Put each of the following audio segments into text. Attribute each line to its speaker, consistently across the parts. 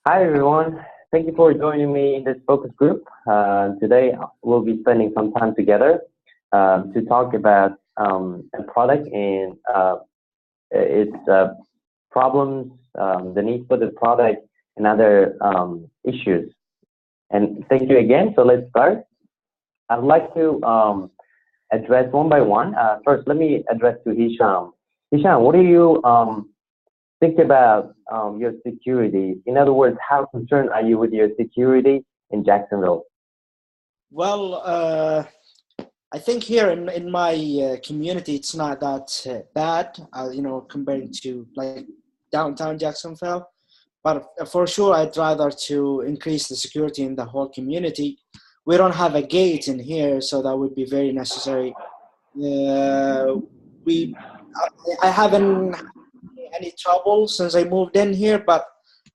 Speaker 1: Hi everyone. Thank you for joining me in this focus group. Today we'll be spending some time together to talk about a product and its problems, the need for the product, and other issues. And thank you again. So let's start. I'd like to address one by one. First, let me address to Hisham. Hisham, what do you think about your security? In other words, how concerned are you with your security in Jacksonville?
Speaker 2: Well, I think here in my community, it's not that bad, compared to like downtown Jacksonville. But for sure, I'd rather to increase the security in the whole community. We don't have a gate in here, so that would be very necessary. We, I haven't had any trouble since I moved in here, but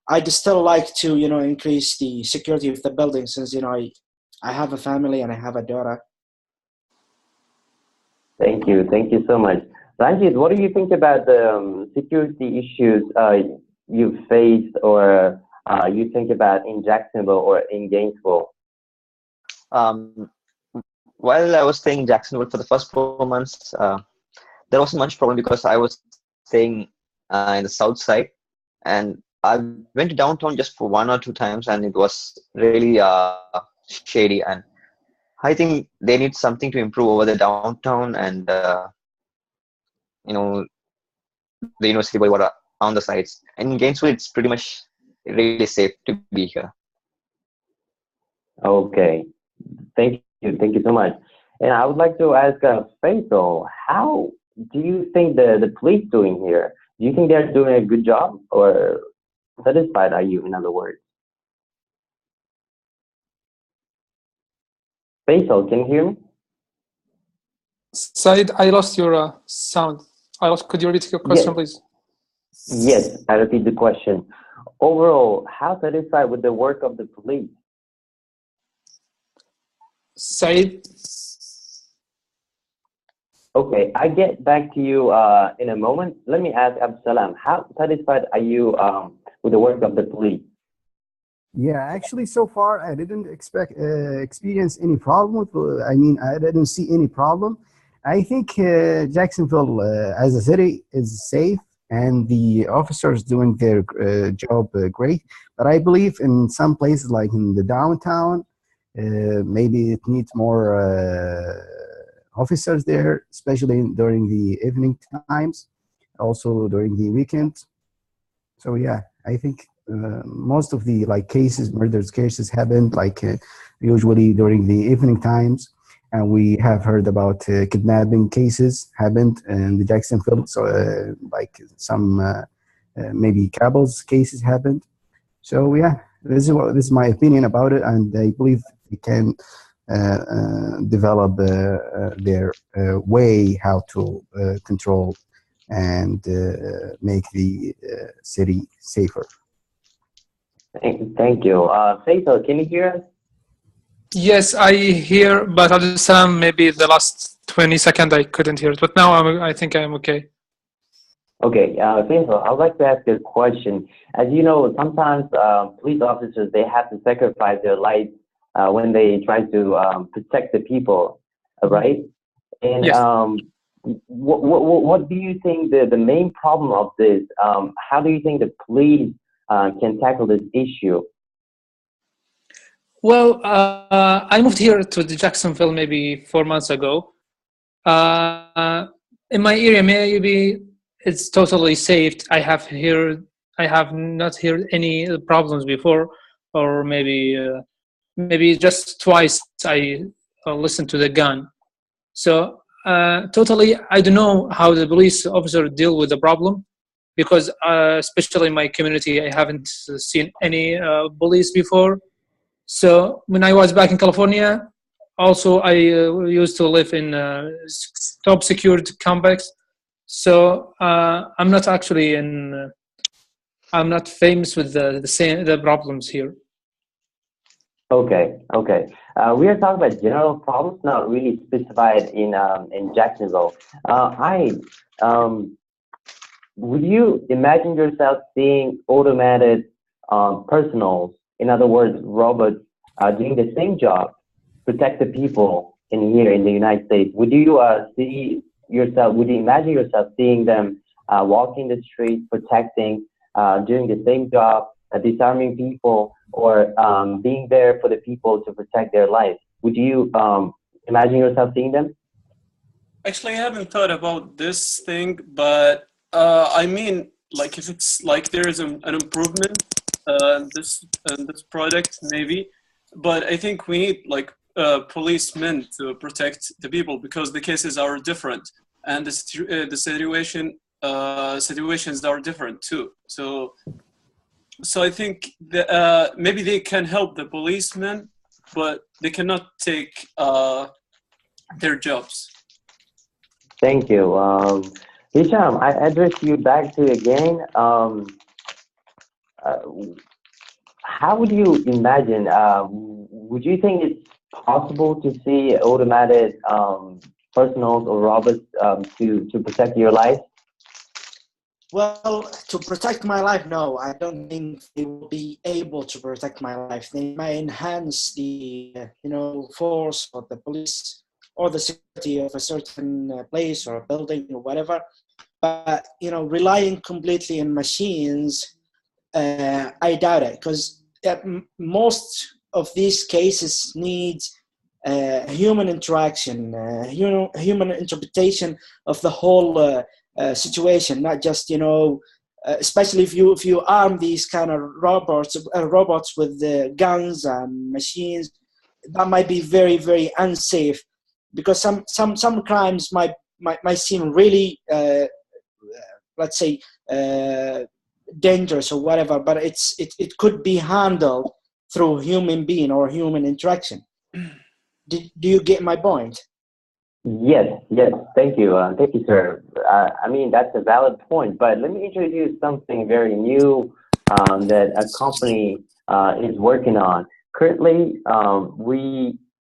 Speaker 2: I'd still like to, increase the security of the building since, I have a family and I have a daughter.
Speaker 1: Thank you. Thank you so much. Ranjit, what do you think about the security issues you faced or you think about in Jacksonville or in Gainesville?
Speaker 3: Um, while I was staying in Jacksonville for the first 4 months, there wasn't much problem because I was staying in the south side, and I went to downtown just for one or two times, and it was really shady. And I think they need something to improve over the downtown and you know the University Boulevard on the sides. And in Gainesville, it's pretty much really safe to be here.
Speaker 1: Okay. Thank you. Thank you so much. And I would like to ask Faisal, how do you think the police doing here? Do you think they're doing a good job or satisfied are you, in other words? Faisal, can you hear me?
Speaker 4: Said, I lost your sound. Could you repeat your question,
Speaker 1: Yes.
Speaker 4: please?
Speaker 1: Yes, I repeat the question. Overall, how satisfied with the work of the police?
Speaker 4: Said,
Speaker 1: Okay, I get back to you in a moment. Let me ask Absalam, how satisfied are you with the work of the police?
Speaker 5: Yeah, actually, so far I didn't experience any problem with. I mean, I didn't see any problem. I think Jacksonville, as a city, is safe, and the officers doing their job great. But I believe in some places, like in the downtown, maybe it needs more officers there, especially during the evening times, also during the weekends. So yeah, I think most of the like cases, murders cases happened like usually during the evening times, and we have heard about kidnapping cases happened in the Jacksonville. So like some maybe couples cases happened. So yeah, this is my opinion about it, and I believe we can develop their way how to control and make the city safer.
Speaker 1: Thank you. Faisal, can you hear us?
Speaker 4: yes, I hear, but Abdul Salam, maybe the last 20 seconds I couldn't hear it. But now I think I'm okay.
Speaker 1: Okay, Faisal, I would like to ask you a question. As you know, sometimes police officers, they have to sacrifice their lives when they try to protect the people, right? And
Speaker 4: Yes.
Speaker 1: what do you think the main problem of this? How do you think the police can tackle this issue?
Speaker 4: Well, I moved here to the Jacksonville maybe 4 months ago. In my area, maybe it's totally safe. I have not heard any problems before, or maybe just twice I listened to the gun. So totally, I don't know how the police officer deal with the problem because, especially in my community, I haven't seen any police before. So when I was back in California, also I used to live in top secured complex. So I'm not actually in. I'm not famous with the problems here.
Speaker 1: Okay, okay. We are talking about general problems, not really specified in Jacksonville. Hi, um, would you imagine yourself seeing automated personals, in other words, robots doing the same job, protect the people in here in the United States, would you see yourself, would you imagine yourself seeing them walking the street, protecting, doing the same job, disarming people, or being there for the people to protect their lives? Would you imagine yourself seeing them?
Speaker 6: Actually, I haven't thought about this thing, but I mean, like if it's like there is an improvement in this product, maybe. But I think we need like policemen to protect the people because the cases are different and the situations are different too. So I think that, maybe they can help the policemen, but they cannot take their jobs.
Speaker 1: Thank you. Hisham, I address you back to you again. Uh, how would you imagine, would you think it's possible to see automated personals or robots to protect your life?
Speaker 2: Well, to protect my life, no, I don't think they will be able to protect my life. They may enhance the, force or the police or the security of a certain place or building or whatever. But, relying completely on machines, I doubt it, because most of these cases need human interaction, human interpretation of the whole situation, not just especially if you arm these kind of robots with guns and machines, that might be very, very unsafe, because some crimes might seem really let's say dangerous or whatever, but it could be handled through human being or human interaction. Do you get my point?
Speaker 1: Yes, thank you, sir. I mean, that's a valid point, but let me introduce something very new that a company is working on. Currently,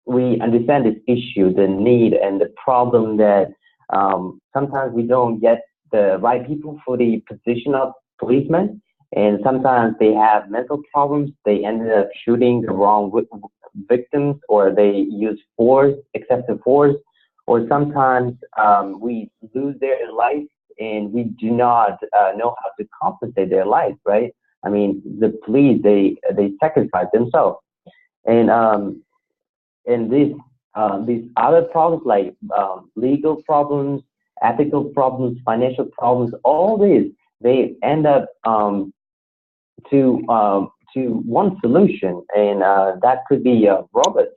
Speaker 1: we understand this issue, the need and the problem that sometimes we don't get the right people for the position of policemen, and sometimes they have mental problems. They ended up shooting the wrong victims, or they use force, excessive force, or sometimes we lose their life and we do not know how to compensate their life, right? I mean, the police, they sacrifice themselves. And these other problems like legal problems, ethical problems, financial problems, all these, they end up to one solution, and that could be robots,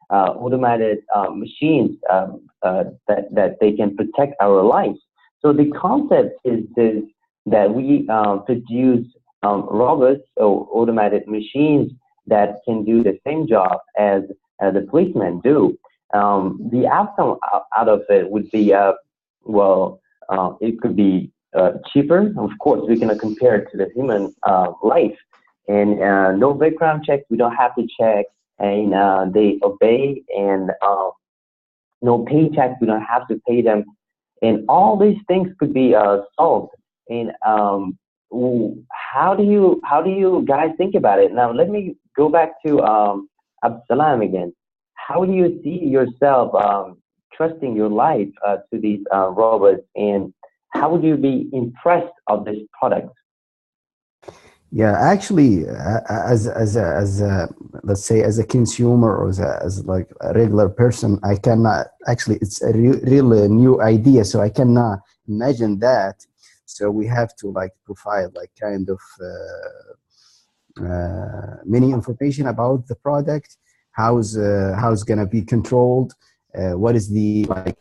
Speaker 1: automated machines that they can protect our lives. So the concept is this, that we produce robots or automated machines that can do the same job as the policemen do. The outcome out of it would be, it could be cheaper. Of course, we can compare it to the human life. And no background checks, we don't have to check, and they obey, and no paychecks, we don't have to pay them. And all these things could be solved. And how do you guys think about it? Now, let me go back to Absalam again. How do you see yourself trusting your life to these robots, and how would you be impressed of this product?
Speaker 5: Yeah, actually, as a let's say as a consumer, or as like a regular person, I cannot actually. It's a really new idea, so I cannot imagine that. So we have to like provide like kind of many information about the product, how's gonna be controlled, what is the like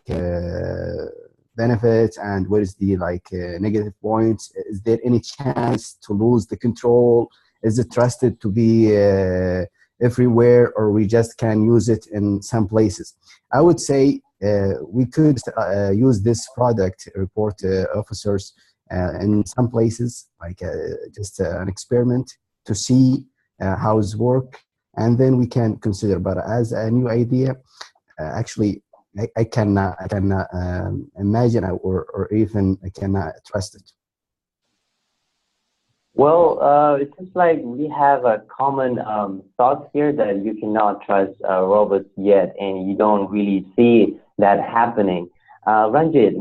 Speaker 5: benefits, and what is the like negative points. Is there any chance to lose the control? Is it trusted to be everywhere, or we just can use it in some places? I would say we could use this product, report officers, in some places, like just an experiment to see how it's work, and then we can consider. But as a new idea, actually, I cannot imagine, or even I cannot trust it.
Speaker 1: Well, it seems like we have a common thought here that you cannot trust robots yet, and you don't really see that happening. Ranjit,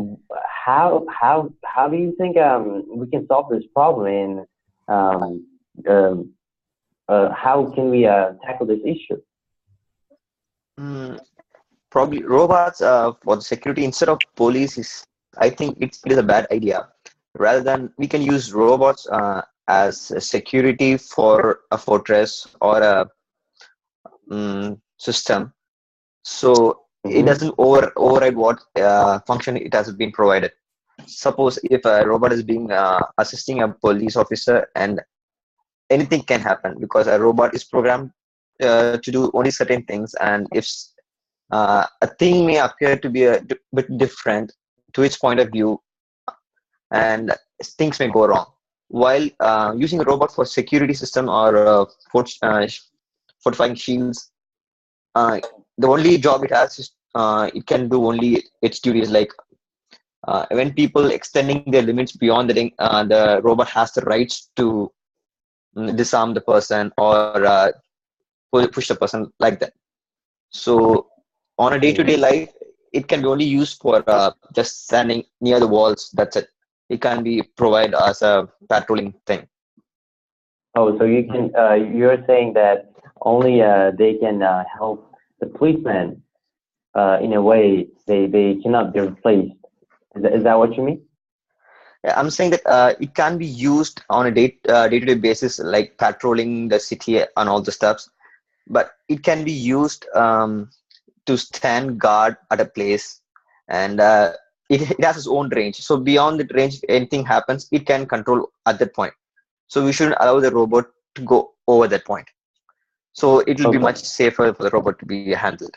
Speaker 1: how do you think we can solve this problem, and um, um, how can we tackle this issue?
Speaker 3: Mm, Probably robots for the security instead of police is, I think it is a bad idea. Rather than we can use robots as a security for a fortress or a system, so it
Speaker 1: Mm-hmm.
Speaker 3: doesn't override what function it has been provided. Suppose if a robot is being assisting a police officer, and anything can happen because a robot is programmed to do only certain things, and if a thing may appear to be a bit different to its point of view, and things may go wrong. While using a robot for security system or fortifying shields, uh, the only job it has is it can do only its duties. Like when people extending their limits beyond the robot has the rights to disarm the person or push the person like that. So on a day-to-day
Speaker 1: Mm-hmm.
Speaker 3: life, it can be only used for just standing near the walls. That's it. It can be provided as a patrolling thing.
Speaker 1: Oh, so you can you're saying that only they can help the policeman in a way they cannot be replaced. Is that what you mean?
Speaker 3: Yeah, I'm saying that it can be used on a day-to-day basis, like patrolling the city and all the stuffs. But it can be used to stand guard at a place, and it has its own range. So beyond that range, if anything happens, it can control at that point. So we shouldn't allow the robot to go over that point. So it will be
Speaker 1: Okay.
Speaker 3: much safer for the robot to be handled.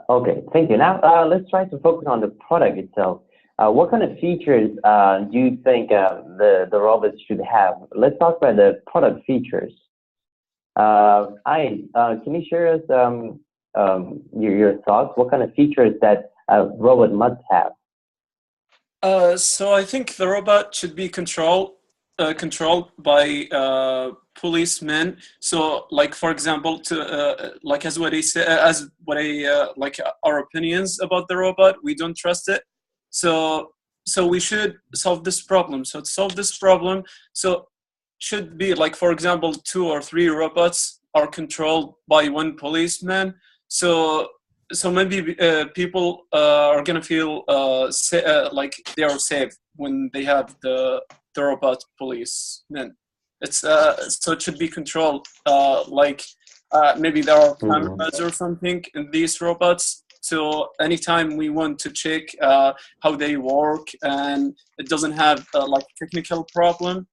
Speaker 1: Okay. Thank you. Now let's try to focus on the product itself. What kind of features do you think the robots should have? Let's talk about the product features. Can you share us your thoughts? What kind of features that a robot must have?
Speaker 6: So I think the robot should be controlled by policemen. So, like for example, to like as what I say, as what I like our opinions about the robot, we don't trust it. So, so we should solve this problem. So to solve this problem, so should be like for example, 2 or 3 robots are controlled by one policeman. So so maybe people are gonna feel like they are safe when they have the robot policemen. It's so it should be controlled like maybe there are
Speaker 1: Mhm.
Speaker 6: cameras or something in these robots. So anytime we want to check how they work and it doesn't have like technical problem,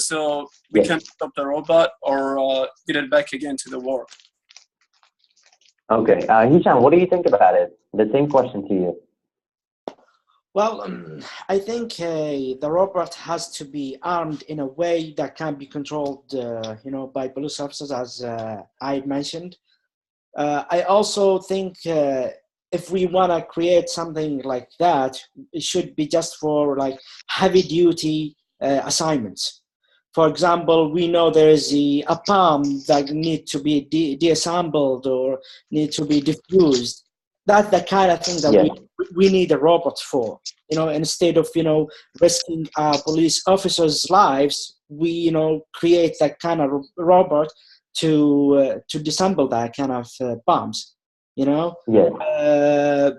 Speaker 6: so we
Speaker 1: Yes.
Speaker 6: can stop the robot or get it back again to the work.
Speaker 1: Okay. Hisham, what do you think about it? The same question to you.
Speaker 2: Well, I think the robot has to be armed in a way that can be controlled, by police officers, as I mentioned. I also think if we want to create something like that, it should be just for like heavy duty assignments. For example, we know there is a palm that need to be deassembled or need to be diffused. That's the kind of thing that
Speaker 1: Yes.
Speaker 2: we need a robot for. Instead of risking police officers' lives, we create that kind of robot to disassemble that kind of bombs. You know,
Speaker 1: Yes.
Speaker 2: uh,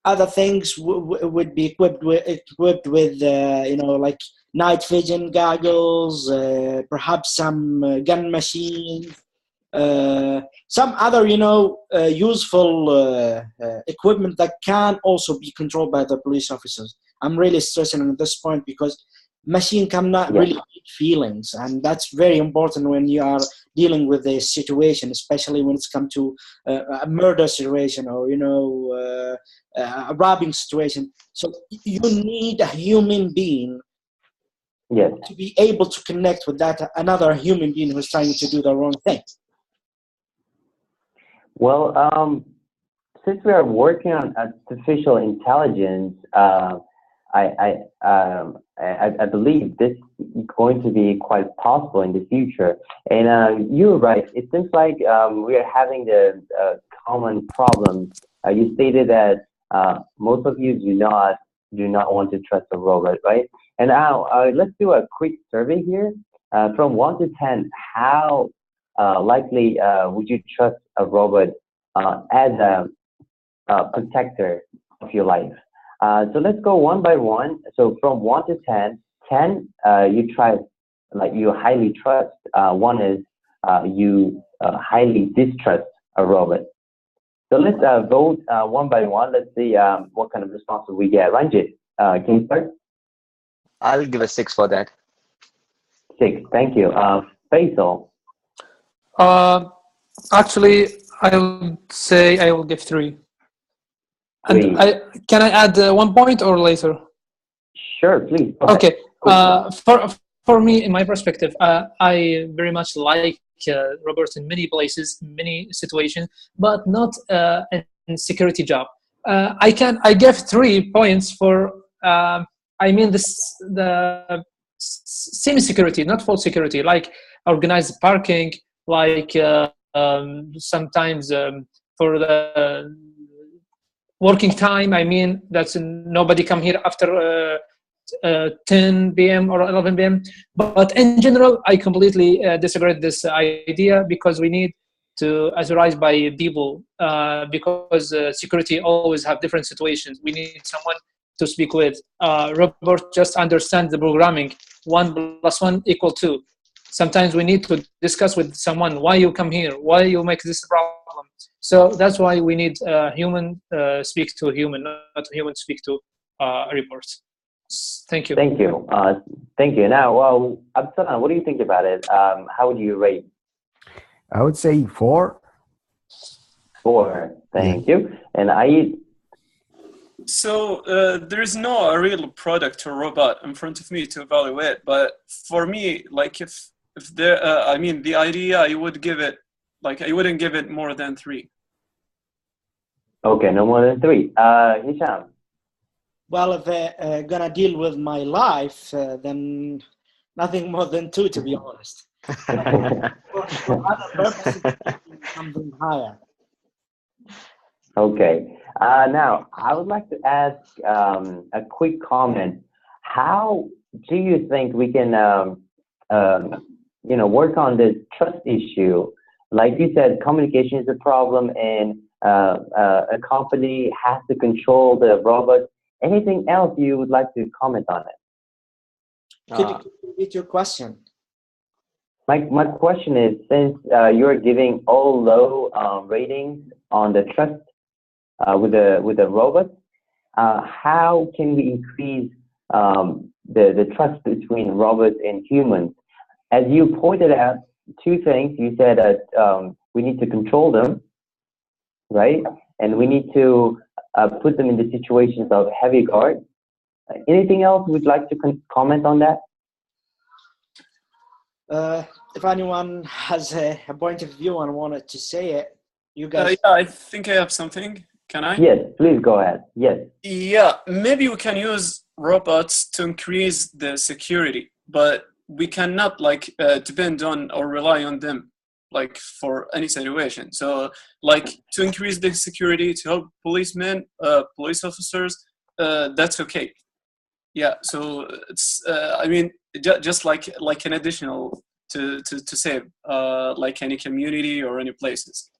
Speaker 2: other things would be equipped with like night vision goggles, perhaps some gun machines, some other useful equipment that can also be controlled by the police officers. I'm really stressing on this point because machine cannot
Speaker 1: Yes.
Speaker 2: really read feelings, and that's very important when you are dealing with a situation, especially when it's come to a murder situation or a robbing situation. So you need a human being
Speaker 1: Yes.
Speaker 2: to be able to connect with that another human being who's trying to do the wrong thing.
Speaker 1: Well, since we are working on artificial intelligence, I I believe this is going to be quite possible in the future. And you're right. It seems like we are having the common problem. You stated that most of you do not want to trust a robot, right? And now let's do a quick survey here. From 1 to 10, how likely would you trust a robot as a protector of your life? So let's go one by one. So from 1 to 10, 10 you trust, like you highly trust. 1 is you highly distrust a robot. So let's vote one by one. Let's see what kind of responses we get. Ranjit, can you start?
Speaker 3: I'll give a 6 for that.
Speaker 1: 6, thank you. Faisal.
Speaker 4: Actually, I would say I will give 3. And
Speaker 1: 3.
Speaker 4: can I add 1 point or later?
Speaker 1: Sure, please. Go ahead.
Speaker 4: Okay. For me, in my perspective, I very much like robots in many places, many situations, but not in security job. I give 3 points for. I mean the semi-security, not full security, like organized parking, like sometimes for the working time. I mean that's nobody come here after 10 p.m. or 11 p.m. But in general, I completely disagree with this idea, because we need to authorize by people, because security always have different situations. We need someone to speak with. Robot just understand the programming. 1 + 1 = 2. Sometimes we need to discuss with someone why you come here, why you make this problem. So that's why we need human speak to human, not human speak to reports. Thank you.
Speaker 1: Thank you. Thank you. Now, well, Absalan, what do you think about it? How would you rate?
Speaker 5: I would say 4.
Speaker 1: 4. Thank you. And I.
Speaker 6: So there is no a real product or robot in front of me to evaluate. But for me, like if there, I mean, the idea, I would give it, like I wouldn't give it more than 3.
Speaker 1: Okay, no more than 3. Hisham.
Speaker 2: Well, if they're gonna deal with my life, then nothing more than 2, to be honest. For other purposes, something higher.
Speaker 1: Okay. Now, I would like to ask a quick comment. How do you think we can, work on this trust issue? Like you said, communication is a problem, and a company has to control the robot. Anything else you would like to comment on it?
Speaker 2: Could you repeat your question?
Speaker 1: My question is, since you're giving all low ratings on the trust with the robot, how can we increase the trust between robots and humans? As you pointed out, 2 things. You said that we need to control them, right? And we need to put them in the situations of heavy guard. Anything else we'd like to comment on that?
Speaker 2: If anyone has a point of view and wanted to say it, you guys.
Speaker 6: Yeah, I think I have something. Can I?
Speaker 1: Yes, please go ahead. Yes.
Speaker 6: Yeah, maybe we can use robots to increase the security, but we cannot depend on or rely on them like for any situation. So like to increase the security, to help policemen, police officers, that's okay. Yeah, so it's I mean just like an additional to save like any community or any places,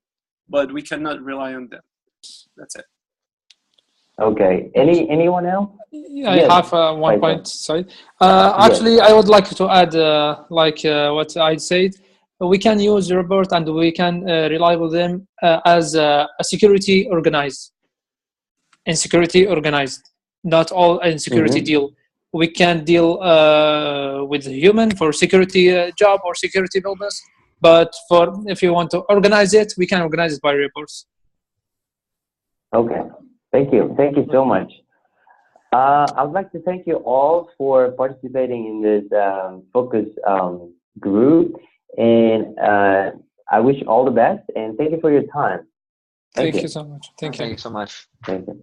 Speaker 6: but we cannot rely on them. That's it.
Speaker 1: Okay. Anyone else?
Speaker 4: I have 1 point. Sorry. Actually, I would like to add what I said. We can use the robot and we can rely on them as a security organized. In security organized, not all in security deal. We can deal with human for security job or security business, but if you want to organize it, we can organize it by reports.
Speaker 1: Okay. Thank you. Thank you so much. I would like to thank you all for participating in this focus group, and I wish all the best, and thank you for your time.
Speaker 4: Thank you so much.
Speaker 3: Thank you so much.
Speaker 1: Thank you.